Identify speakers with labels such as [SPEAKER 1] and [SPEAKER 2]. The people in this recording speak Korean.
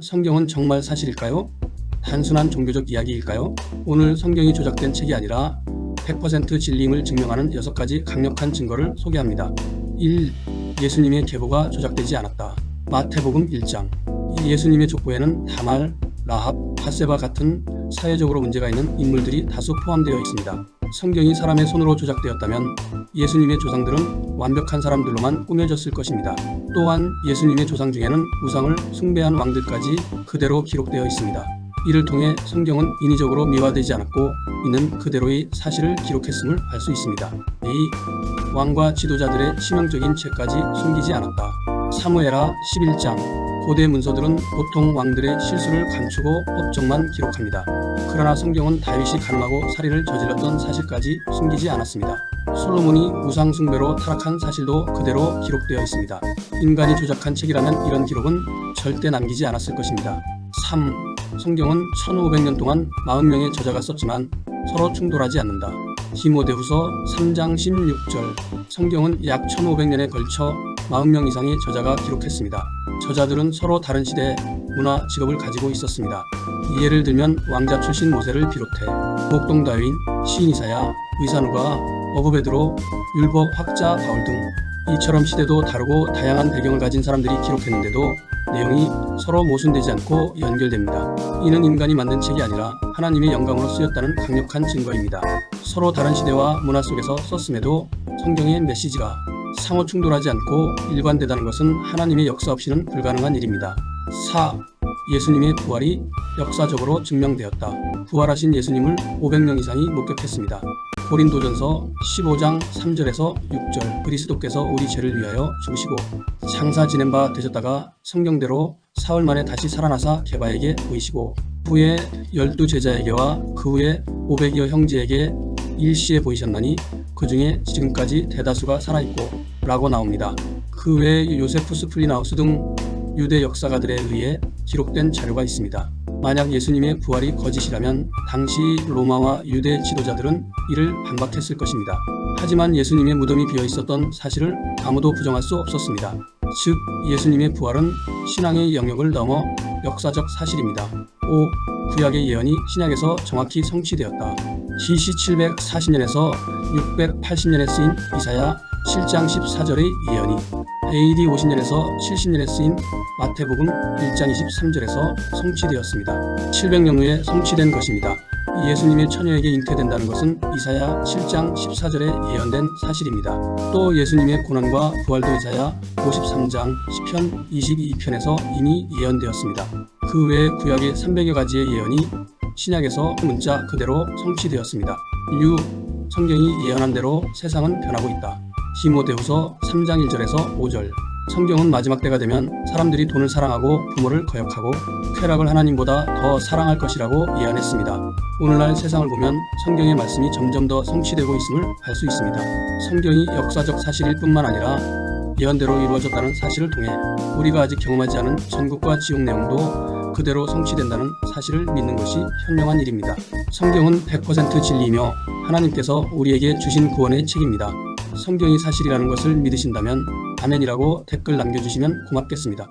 [SPEAKER 1] 성경은 정말 사실일까요? 단순한 종교적 이야기일까요? 오늘 성경이 조작된 책이 아니라 100% 진리임을 증명하는 6가지 강력한 증거를 소개합니다. 1. 예수님의 계보가 조작되지 않았다. 마태복음 1장. 예수님의 족보에는 다말, 라합, 밧세바 같은 사회적으로 문제가 있는 인물들이 다수 포함되어 있습니다. 성경이 사람의 손으로 조작되었다면 예수님의 조상들은 완벽한 사람들로만 꾸며졌을 것입니다. 또한 예수님의 조상 중에는 우상을 숭배한 왕들까지 그대로 기록되어 있습니다. 이를 통해 성경은 인위적으로 미화되지 않았고 있는 그대로의 사실을 기록했음을 알 수 있습니다. 2. 왕과 지도자들의 치명적인 죄까지 숨기지 않았다. 사무엘하 11장. 고대 문서들은 보통 왕들의 실수를 감추고 업적만 기록합니다. 그러나 성경은 다윗이 간음하고 살인을 저질렀던 사실까지 숨기지 않았습니다. 솔로몬이 우상 숭배로 타락한 사실도 그대로 기록되어 있습니다. 인간이 조작한 책이라면 이런 기록은 절대 남기지 않았을 것입니다. 3. 성경은 1500년 동안 40명의 저자가 썼지만 서로 충돌하지 않는다. 디모데후서 3장 16절. 성경은 약 1500년에 걸쳐 40명 이상의 저자가 기록했습니다. 저자들은 서로 다른 시대, 문화, 직업을 가지고 있었습니다. 예를 들면 왕자 출신 모세를 비롯해 목동 다윈, 시인 이사야, 의사 누가, 어부 베드로, 율법 학자 바울 등 이처럼 시대도 다르고 다양한 배경을 가진 사람들이 기록했는데도 내용이 서로 모순되지 않고 연결됩니다. 이는 인간이 만든 책이 아니라 하나님의 영감으로 쓰였다는 강력한 증거입니다. 서로 다른 시대와 문화 속에서 썼음에도 성경의 메시지가 상호 충돌하지 않고 일관되다는 것은 하나님의 역사 없이는 불가능한 일입니다. 4. 예수님의 부활이 역사적으로 증명되었다. 부활하신 예수님을 500명 이상이 목격했습니다. 고린도전서 15장 3절에서 6절. 그리스도께서 우리 죄를 위하여 죽으시고 장사 지낸 바 되셨다가 성경대로 사흘 만에 다시 살아나사 게바에게 보이시고 후에 12제자에게와 그 후에 500여 형제에게 일시에 보이셨나니 그 중에 지금까지 대다수가 살아있고 라고 나옵니다. 그 외에 요세푸스 플리나우스 등 유대 역사가들에 의해 기록된 자료가 있습니다. 만약 예수님의 부활이 거짓이라면 당시 로마와 유대 지도자들은 이를 반박했을 것입니다. 하지만 예수님의 무덤이 비어 있었던 사실을 아무도 부정할 수 없었습니다. 즉 예수님의 부활은 신앙의 영역을 넘어 역사적 사실입니다. 5. 구약의 예언이 신약에서 정확히 성취되었다. BC 740년에서 680년에 쓰인 이사야 7장 14절의 예언이 AD 50년에서 70년에 쓰인 마태복음 1장 23절에서 성취되었습니다. 700년 후에 성취된 것입니다. 예수님의 처녀에게 잉태된다는 것은 이사야 7장 14절에 예언된 사실입니다. 또 예수님의 고난과 부활도 이사야 53장, 시편 22편에서 이미 예언되었습니다. 그 외에 구약의 300여 가지의 예언이 신약에서 문자 그대로 성취되었습니다. 6. 성경이 예언한 대로 세상은 변하고 있다. 디모데후서 3장 1절에서 5절. 성경은 마지막 때가 되면 사람들이 돈을 사랑하고 부모를 거역하고 쾌락을 하나님보다 더 사랑할 것이라고 예언했습니다. 오늘날 세상을 보면 성경의 말씀이 점점 더 성취되고 있음을 알 수 있습니다. 성경이 역사적 사실일 뿐만 아니라 예언대로 이루어졌다는 사실을 통해 우리가 아직 경험하지 않은 천국과 지옥 내용도 그대로 성취된다는 사실을 믿는 것이 현명한 일입니다. 성경은 100% 진리이며 하나님께서 우리에게 주신 구원의 책입니다. 성경이 사실이라는 것을 믿으신다면 아멘이라고 댓글 남겨주시면 고맙겠습니다.